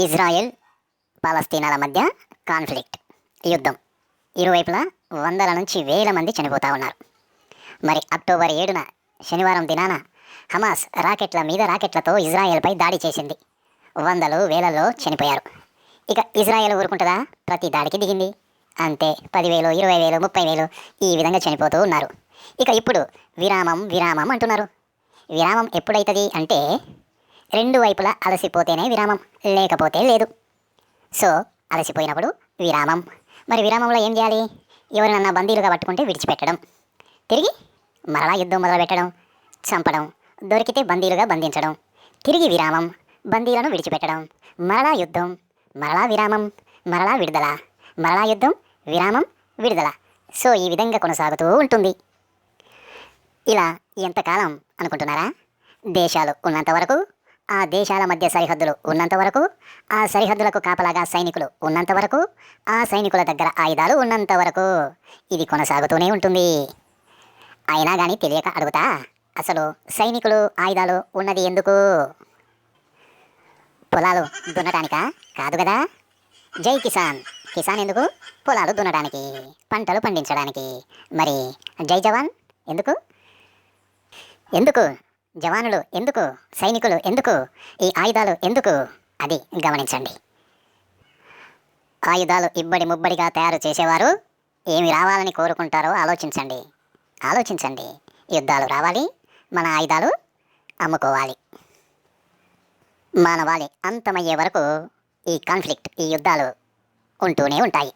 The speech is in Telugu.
ఇజ్రాయెల్ పాలస్తీనాల మధ్య కాన్ఫ్లిక్ట్, యుద్ధం. ఇరువైపులా వందల నుంచి వేల మంది చనిపోతూ ఉన్నారు. మరి అక్టోబర్ 7న శనివారం దినాన హమాస్ రాకెట్ల మీద రాకెట్లతో ఇజ్రాయెల్పై దాడి చేసింది. వందలు వేలల్లో చనిపోయారు. ఇక ఇజ్రాయెల్ ఊరుకుంటుందా? ప్రతి దాడికి దిగింది. అంతే 10,000, 20,000, 30,000 ఈ విధంగా చనిపోతూ ఉన్నారు. ఇక ఇప్పుడు విరామం విరామం అంటున్నారు. విరామం ఎప్పుడైతుంది అంటే రెండు వైపులా అలసిపోతేనే విరామం, లేకపోతే లేదు. సో అలసిపోయినప్పుడు విరామం. మరి విరామంలో ఏం చేయాలి? ఎవరినన్నా బందీలుగా పట్టుకుంటే విడిచిపెట్టడం, తిరిగి మరలా యుద్ధం మొదలుపెట్టడం, చంపడం, దొరికితే బందీలుగా బంధించడం, తిరిగి విరామం, బందీలను విడిచిపెట్టడం, మరలా యుద్ధం, మరలా విరామం, మరలా విడుదల, మరలా యుద్ధం, విరామం, విడుదల. సో ఈ విధంగా కొనసాగుతూ ఉంటుంది. ఇలా ఎంతకాలం అనుకుంటున్నారా? దేశాలు ఉన్నంత వరకు, ఆ దేశాల మధ్య సరిహద్దులు ఉన్నంత వరకు, ఆ సరిహద్దులకు కాపలాగా సైనికులు ఉన్నంత వరకు, ఆ సైనికుల దగ్గర ఆయుధాలు ఉన్నంత వరకు ఇది కొనసాగుతూనే ఉంటుంది. అయినా కానీ తెలియక అడుగుతా, అసలు సైనికులు ఆయుధాలు ఉన్నది ఎందుకు? పొలాలు దున్నటానికా? కాదు కదా. జై కిసాన్, కిసాన్ ఎందుకు? పొలాలు దున్నడానికి, పంటలు పండించడానికి. మరి జై జవాన్ ఎందుకు? ఎందుకు జవానులు ఎందుకు? సైనికులు ఎందుకు? ఈ ఆయుధాలు ఎందుకు? అది గమనించండి. ఆయుధాలు ఇబ్బడి ముబ్బడిగా తయారు చేసేవారు ఏమి రావాలని కోరుకుంటారో ఆలోచించండి. ఆలోచించండి. యుద్ధాలు రావాలి, మన ఆయుధాలు అమ్ముకోవాలి. మానవాళి అంతమయ్యే వరకు ఈ కాన్ఫ్లిక్ట్, ఈ యుద్ధాలు ఉంటూనే ఉంటాయి.